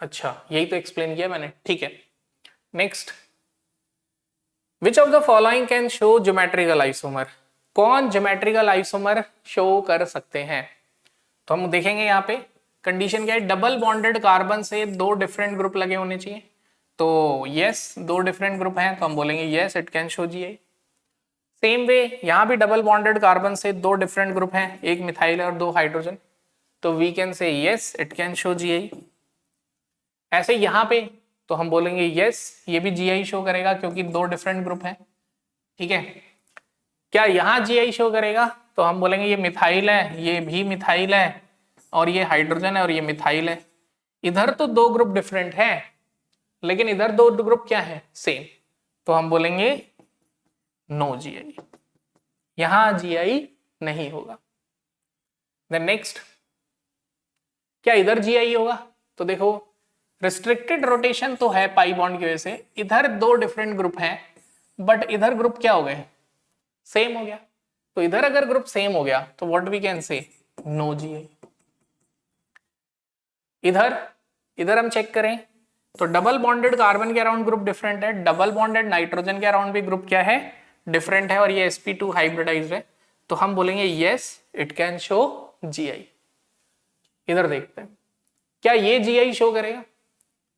अच्छा, यही तो एक्सप्लेन किया मैंने, ठीक है। Next, which of the following can show geometrical isomer? कौन ज्योमेट्रिकल आइसोमर शो कर सकते हैं? तो हम देखेंगे यहाँ पे कंडीशन क्या है, डबल बॉन्डेड कार्बन से 2 डिफरेंट ग्रुप लगे होने चाहिए। तो यस 2 डिफरेंट ग्रुप हैं तो हम बोलेंगे yes it can show GI. Same way यहाँ भी डबल बॉन्डेड कार्बन से 2 डिफरेंट ग्रुप हैं, एक मिथाइल और 2 हाइड्रोजन, तो we can say yes it can show GI. ऐसे यहाँ पे तो हम बोलेंगे यस ये भी जीआई शो करेगा क्योंकि 2 डिफरेंट ग्रुप हैं, ठीक है। क्या यहाँ जीआई शो करेगा? तो हम बोलेंगे ये मिथाइल है, ये भी मिथाइल है, और ये हाइड्रोजन है और ये मिथाइल है। इधर तो 2 ग्रुप डिफरेंट है लेकिन इधर 2 ग्रुप क्या है, सेम, तो हम बोलेंगे नो जीआई, यहां जीआई नहीं होगा। देन नेक्स्ट, क्या इधर जीआई होगा? तो देखो रिस्ट्रिक्टेड रोटेशन तो है पाई बॉन्ड की वजह से, इधर 2 डिफरेंट ग्रुप हैं बट इधर ग्रुप क्या हो गए, सेम हो गया। तो इधर अगर ग्रुप सेम हो गया तो what we can say no GI. इधर हम चेक करें तो डबल बॉन्डेड कार्बन के अराउंड ग्रुप डिफरेंट है, डबल बॉन्डेड नाइट्रोजन के अराउंड भी ग्रुप क्या है, डिफरेंट है, और ये sp2 हाइब्रिडाइज्ड है, तो हम बोलेंगे yes it can show GI. इधर देखते हैं क्या ये जीआई शो करेगा,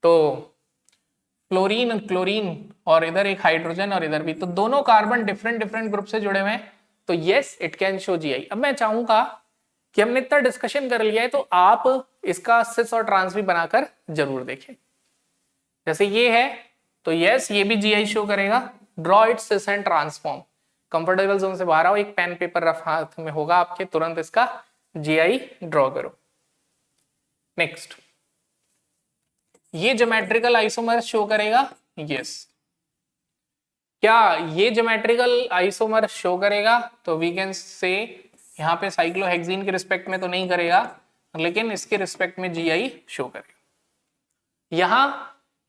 तो फ्लोरीन क्लोरीन और इधर एक हाइड्रोजन और इधर भी, तो दोनों कार्बन डिफरेंट डिफरेंट ग्रुप से जुड़े हुए हैं, तो yes it can show GI. अब मैं चाहूंगा कि हमने इतना डिस्कशन कर लिया है तो आप इसका सिस और ट्रांस भी बनाकर जरूर देखें। जैसे ये है तो यस ये भी जीआई शो करेगा, draw it cis and trans form. Comfortable zone से बाहर आओ, एक पेन पेपर रफ हाथ में होगा आपके, तुरंत इसका जीआई ड्रॉ करो। नेक्स्ट, ये ज्योमेट्रिकल आइसोमर शो करेगा, यस। क्या ये ज्योमेट्रिकल आइसोमर शो करेगा? तो वी कैन से यहाँ पे साइक्लोहेक्सीन के रिस्पेक्ट में तो नहीं करेगा लेकिन इसके रिस्पेक्ट में जीआई शो करेगा।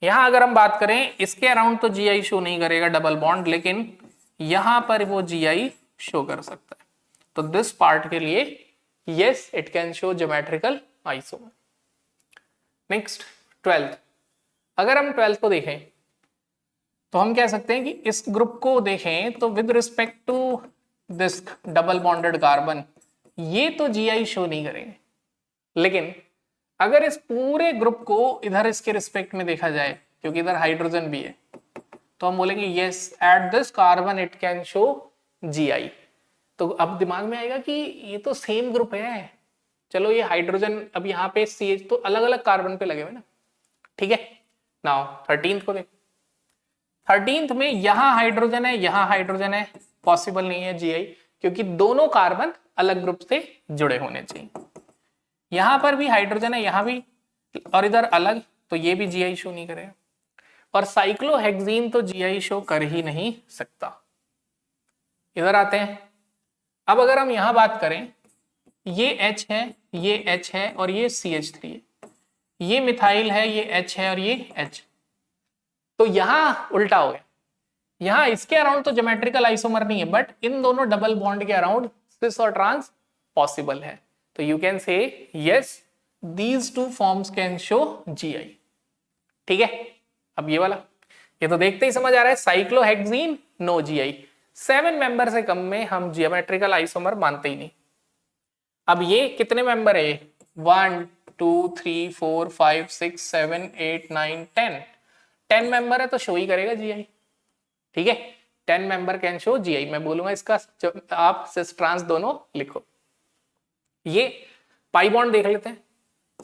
यहां अगर हम बात करें इसके अराउंड तो जीआई शो नहीं करेगा डबल बॉन्ड, लेकिन यहां पर वो जीआई शो कर सकता है, तो दिस पार्ट के लिए yes it can show geometrical isomer. Next 12th, अगर हम 12th को देखें तो हम कह सकते हैं कि इस ग्रुप को देखें तो with respect to this double bonded carbon ये तो जीआई शो नहीं करेंगे, लेकिन अगर इस पूरे ग्रुप को इधर इसके रिस्पेक्ट में देखा जाए क्योंकि इधर हाइड्रोजन भी है, तो हम बोलेंगे yes at this carbon it can show GI. तो अब दिमाग में आएगा कि ये तो सेम ग्रुप है, चलो ये हाइड्रोजन अब यहाँ पे CH तो अलग अलग कार्बन पे लगे हुए ना, ठीक है। नाउ 13th को देख, 13th में यहां हाइड्रोजन है यहां हाइड्रोजन है, पॉसिबल नहीं है जीआई क्योंकि दोनों कार्बन अलग ग्रुप से जुड़े होने चाहिए। यहां पर भी हाइड्रोजन है यहां भी और इधर अलग, तो ये भी जीआई शो नहीं करेगा, और साइक्लोहेक्सीन तो जीआई शो कर ही नहीं सकता। इधर आते हैं, अब अगर हम यहां बात करें ये H है ये H है और ये CH3 है, ये मिथाइल है ये H है और ये H, तो यहां उल्टा हो गया, यहां इसके अराउंड तो ज्योमेट्रिकल आइसोमर नहीं है बट इन दोनों डबल बॉन्ड के अराउंड सिस और ट्रांस पॉसिबल है, तो you can say yes these two forms can show GI, ठीक है। अब ये वाला ये तो देखते ही समझ आ रहा है, साइक्लोहेक्सीन नो जीआई, 7 मेंबर से कम में हम जियोमेट्रिकल आइसोमर मानते ही नहीं। अब ये कितने मेंबर है, 1 2 3 4 5 6 7 8 9 10 मेंबर है तो शो ही करेगा जीआई, ठीक है। 10 मेंबर कैन शो जीआई, मैं बोलूंगा इसका आप सिस ट्रांस दोनों लिखो। ये पाई बॉन्ड देख लेते हैं,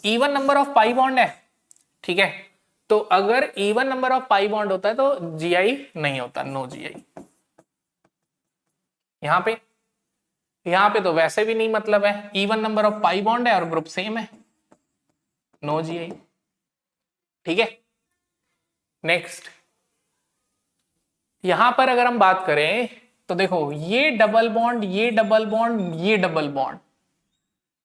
even number of pi bond है, ठीक है, तो अगर even number of pi bond होता है तो जीआई नहीं होता, नो जीआई। यहां पे तो वैसे भी नहीं मतलब है, even number of pi bond है और ग्रुप सेम है, नो जीआई। ठीक है, नेक्स्ट यहां पर अगर हम बात करें तो देखो ये डबल बॉन्ड, ये डबल बॉन्ड, ये डबल बॉन्ड,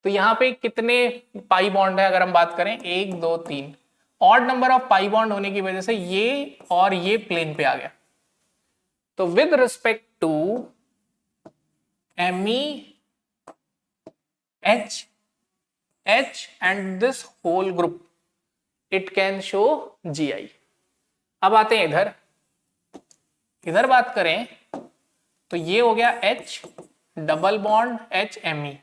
तो यहां पे कितने पाई बॉन्ड है अगर हम बात करें, 1 2 3, odd number of pi bond होने की वजह से ये और ये प्लेन पे आ गया। तो with respect to ME H and this whole group it can show GI। अब आते हैं इधर बात करें तो ये हो गया H double bond HME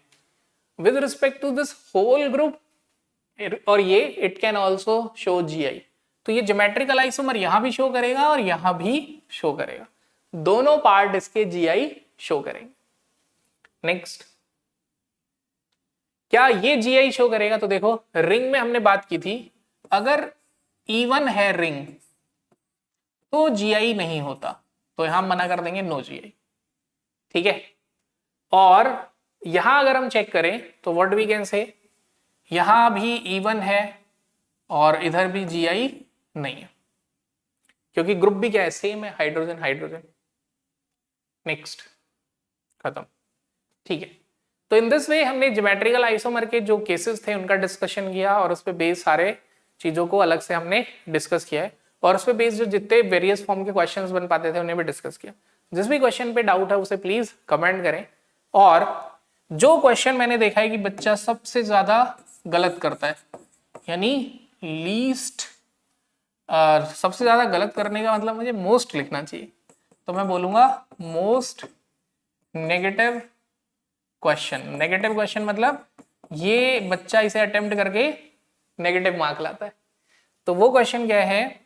with respect to this whole group, और ये it can also show GI। तो ये ज्योमेट्रिकल आइसोमर यहां भी शो करेगा और यहां भी शो करेगा, दोनों पार्ट इसके GI शो करेंगे। नेक्स्ट, क्या ये GI शो करेगा? तो देखो रिंग में हमने बात की थी, अगर इवन है रिंग तो GI नहीं होता, तो यहां मना कर देंगे नो GI। ठीक है, और यहां अगर हम चेक करें तो व्हाट वी कैन से, यहां भी इवन है और इधर भी GI नहीं है, क्योंकि ग्रुप भी क्या है, सेम है, हाइड्रोजन हाइड्रोजन। नेक्स्ट, खत्म। ठीक है, तो इन दिस वे हमने ज्योमेट्रिकल आइसोमर के जो केसेस थे उनका डिस्कशन किया, और उस पे बेस सारे चीजों को अलग से हमने डिस्कस किया है, और उस पे बेस जो जितने वेरियस फॉर्म के क्वेश्चंस बन पाते थे उन्हें भी डिस्कस किया। जिस भी क्वेश्चन पे डाउट है उसे प्लीज कमेंट करें, और जो क्वेश्चन मैंने देखा है कि बच्चा सबसे ज्यादा गलत करता है, यानी लीस्ट, सबसे ज्यादा गलत करने का मतलब मुझे मोस्ट लिखना चाहिए, तो मैं बोलूंगा most negative question. Negative question मतलब ये बच्चा इसे अटेम्प्ट करके नेगेटिव मार्क लाता है, तो वो क्वेश्चन क्या है,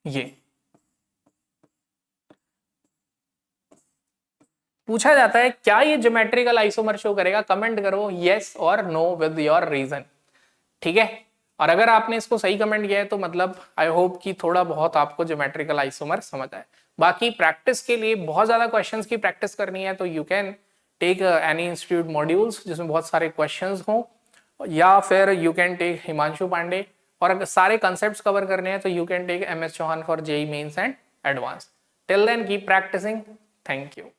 ये पूछा जाता है क्या ये ज्योमेट्रिकल आइसोमर शो करेगा, कमेंट करो यस और नो विद योर रीजन। ठीक है, और अगर आपने इसको सही कमेंट किया है तो मतलब आई होप कि थोड़ा बहुत आपको ज्योमेट्रिकल आइसोमर समझ आए। बाकी प्रैक्टिस के लिए बहुत ज्यादा क्वेश्चंस की प्रैक्टिस करनी है तो you can take any institute modules जिसमें बहुत सारे क्वेश्चंस हों, या फिर you can take Himanshu Pandey, और अगर सारे कंसेप्ट्स कवर करने हैं तो you can take MS Chauhan for JEE mains and advance. Till then keep practicing. Thank you.